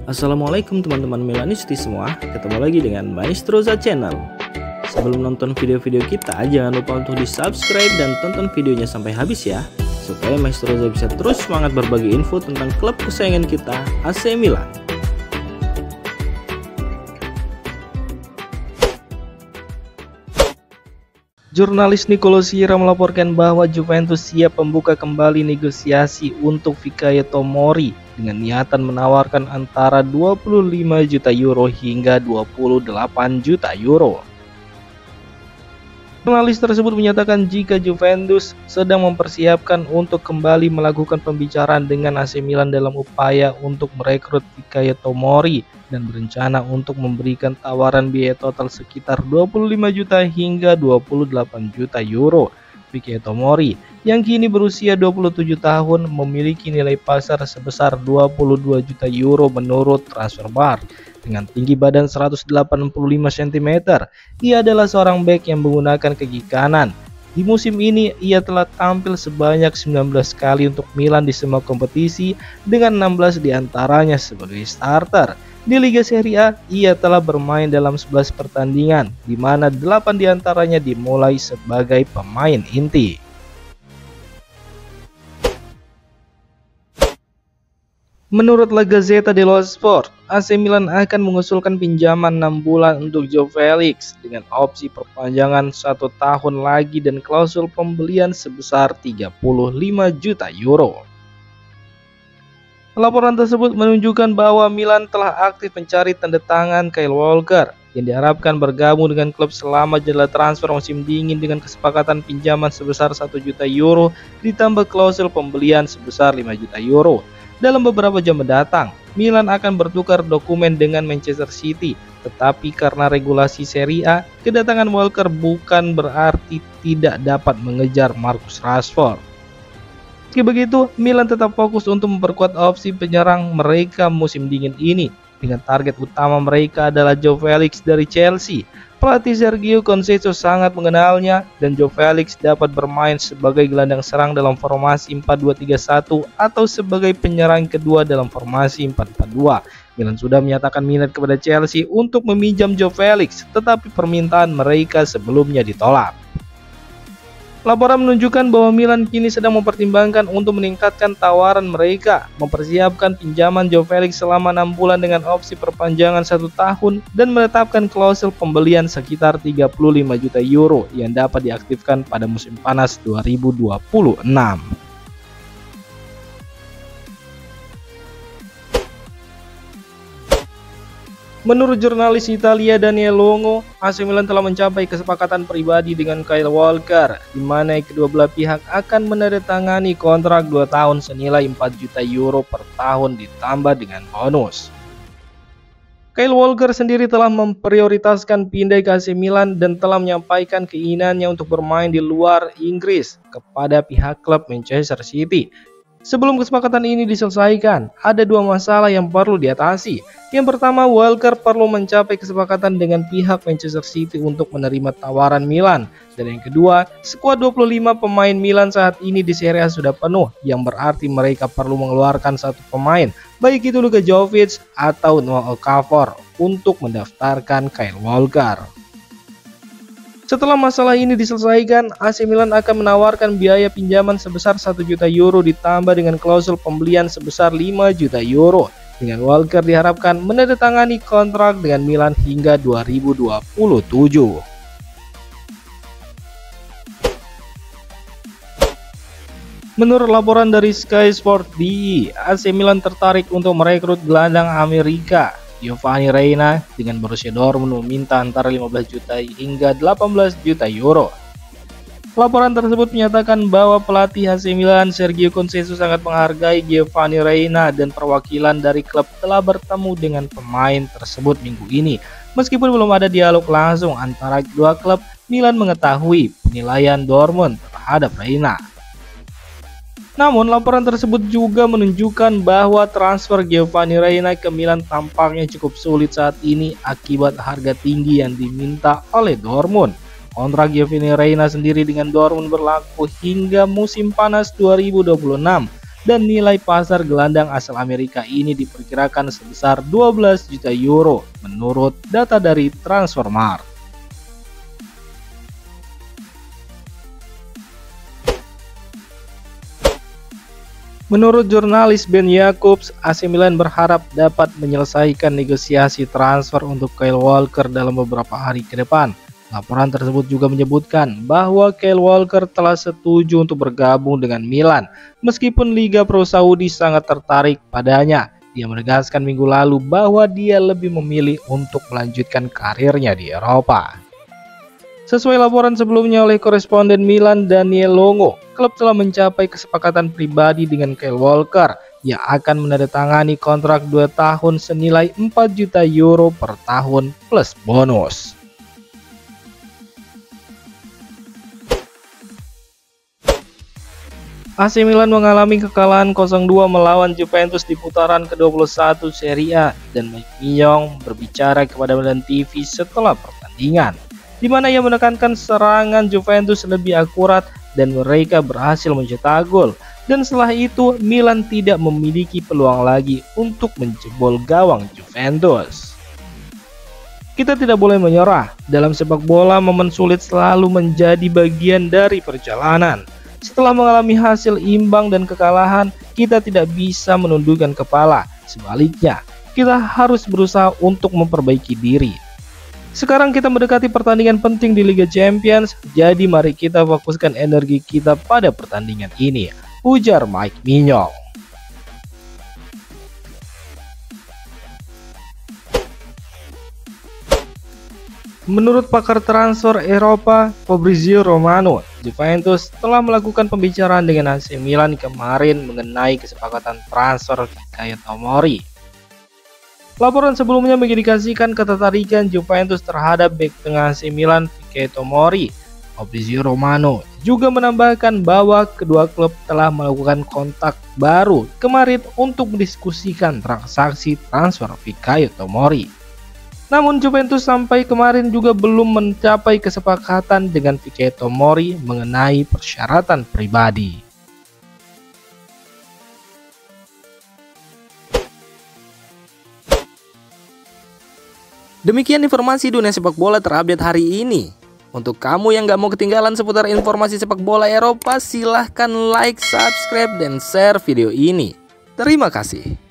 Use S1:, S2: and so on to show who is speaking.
S1: Assalamualaikum teman-teman Milanisti semua, ketemu lagi dengan Maestroza Channel. Sebelum nonton video-video kita, jangan lupa untuk di subscribe dan tonton videonya sampai habis ya, supaya Maestroza bisa terus semangat berbagi info tentang klub kesayangan kita, AC Milan. Jurnalis Nicolo Sierra melaporkan bahwa Juventus siap membuka kembali negosiasi untuk Fikayo Tomori dengan niatan menawarkan antara 25 juta euro hingga 28 juta euro. Jurnalis tersebut menyatakan jika Juventus sedang mempersiapkan untuk kembali melakukan pembicaraan dengan AC Milan dalam upaya untuk merekrut Fikayo Tomori dan berencana untuk memberikan tawaran biaya total sekitar 25 juta hingga 28 juta euro. Fikayo Tomori yang kini berusia 27 tahun memiliki nilai pasar sebesar 22 juta euro menurut Transfermarkt. Dengan tinggi badan 185 cm, ia adalah seorang bek yang menggunakan kaki kanan. Di musim ini, ia telah tampil sebanyak 19 kali untuk Milan di semua kompetisi dengan 16 diantaranya sebagai starter. Di Liga Serie A, ia telah bermain dalam 11 pertandingan, di mana 8 diantaranya dimulai sebagai pemain inti. Menurut La Gazzetta dello Sport, AC Milan akan mengusulkan pinjaman 6 bulan untuk Joao Felix dengan opsi perpanjangan 1 tahun lagi dan klausul pembelian sebesar 35 juta euro. Laporan tersebut menunjukkan bahwa Milan telah aktif mencari tanda tangan Kyle Walker yang diharapkan bergabung dengan klub selama jeda transfer musim dingin dengan kesepakatan pinjaman sebesar 1 juta euro ditambah klausul pembelian sebesar 5 juta euro. Dalam beberapa jam mendatang, Milan akan bertukar dokumen dengan Manchester City, tetapi karena regulasi Serie A, kedatangan Walker bukan berarti tidak dapat mengejar Marcus Rashford. Meski begitu, Milan tetap fokus untuk memperkuat opsi penyerang mereka musim dingin ini, dengan target utama mereka adalah Joao Felix dari Chelsea. Pelatih Sergio Conceição sangat mengenalnya dan Joao Felix dapat bermain sebagai gelandang serang dalam formasi 4-2-3-1 atau sebagai penyerang kedua dalam formasi 4-4-2. Milan sudah menyatakan minat kepada Chelsea untuk meminjam Joao Felix, tetapi permintaan mereka sebelumnya ditolak. Laporan menunjukkan bahwa Milan kini sedang mempertimbangkan untuk meningkatkan tawaran mereka, mempersiapkan pinjaman Joao Felix selama 6 bulan dengan opsi perpanjangan 1 tahun dan menetapkan klausul pembelian sekitar 35 juta euro yang dapat diaktifkan pada musim panas 2026. Menurut jurnalis Italia Daniele Longo, AC Milan telah mencapai kesepakatan pribadi dengan Kyle Walker, di mana kedua belah pihak akan menandatangani kontrak 2 tahun senilai 4 juta euro per tahun ditambah dengan bonus. Kyle Walker sendiri telah memprioritaskan pindah ke AC Milan dan telah menyampaikan keinginannya untuk bermain di luar Inggris kepada pihak klub Manchester City. Sebelum kesepakatan ini diselesaikan, ada 2 masalah yang perlu diatasi. Yang pertama, Walker perlu mencapai kesepakatan dengan pihak Manchester City untuk menerima tawaran Milan. Dan yang kedua, skuad 25 pemain Milan saat ini di Serie A sudah penuh, yang berarti mereka perlu mengeluarkan 1 pemain, baik itu Luka Jovic atau Noah Okafor, untuk mendaftarkan Kyle Walker. Setelah masalah ini diselesaikan, AC Milan akan menawarkan biaya pinjaman sebesar 1 juta euro ditambah dengan klausul pembelian sebesar 5 juta euro. Dengan Walker diharapkan menandatangani kontrak dengan Milan hingga 2027. Menurut laporan dari Sky Sport DE, AC Milan tertarik untuk merekrut gelandang Amerika Giovanni Reina dengan Borussia Dortmund meminta antara 15 juta hingga 18 juta euro. Laporan tersebut menyatakan bahwa pelatih AC Milan Sergio Conceição sangat menghargai Giovanni Reina dan perwakilan dari klub telah bertemu dengan pemain tersebut minggu ini. Meskipun belum ada dialog langsung antara kedua klub, Milan mengetahui penilaian Dortmund terhadap Reina. Namun laporan tersebut juga menunjukkan bahwa transfer Giovanni Reina ke Milan tampaknya cukup sulit saat ini akibat harga tinggi yang diminta oleh Dortmund. Kontrak Giovanni Reina sendiri dengan Dortmund berlaku hingga musim panas 2026. dan nilai pasar gelandang asal Amerika ini diperkirakan sebesar 12 juta euro menurut data dari Transfermarkt. Menurut jurnalis Ben Jacobs, AC Milan berharap dapat menyelesaikan negosiasi transfer untuk Kyle Walker dalam beberapa hari ke depan. Laporan tersebut juga menyebutkan bahwa Kyle Walker telah setuju untuk bergabung dengan Milan, meskipun Liga Pro Saudi sangat tertarik padanya. Dia menegaskan minggu lalu bahwa dia lebih memilih untuk melanjutkan karirnya di Eropa. Sesuai laporan sebelumnya oleh koresponden Milan Daniel Longo, klub telah mencapai kesepakatan pribadi dengan Kyle Walker yang akan menandatangani kontrak 2 tahun senilai 4 juta euro per tahun plus bonus. AC Milan mengalami kekalahan 0-2 melawan Juventus di putaran ke-21 Serie A, dan Mike Mignon berbicara kepada Milan TV setelah pertandingan, di mana ia menekankan serangan Juventus lebih akurat dan mereka berhasil mencetak gol, dan setelah itu Milan tidak memiliki peluang lagi untuk menjebol gawang Juventus. Kita tidak boleh menyerah. Dalam sepak bola, momen sulit selalu menjadi bagian dari perjalanan. Setelah mengalami hasil imbang dan kekalahan, kita tidak bisa menundukkan kepala. Sebaliknya, kita harus berusaha untuk memperbaiki diri. Sekarang kita mendekati pertandingan penting di Liga Champions, jadi mari kita fokuskan energi kita pada pertandingan ini, ujar Mike Mignon. Menurut pakar transfer Eropa, Fabrizio Romano, Juventus telah melakukan pembicaraan dengan AC Milan kemarin mengenai kesepakatan transfer Fikayo Tomori. Laporan sebelumnya mengindikasikan ketertarikan Juventus terhadap bek tengah AC Milan Fikayo Tomori. Fabrizio Romano juga menambahkan bahwa kedua klub telah melakukan kontak baru kemarin untuk mendiskusikan transaksi transfer Fikayo Tomori. Namun Juventus sampai kemarin juga belum mencapai kesepakatan dengan Fikayo Tomori mengenai persyaratan pribadi.
S2: Demikian informasi dunia sepak bola terupdate hari ini. Untuk kamu yang gak mau ketinggalan seputar informasi sepak bola Eropa, silahkan like, subscribe, dan share video ini. Terima kasih.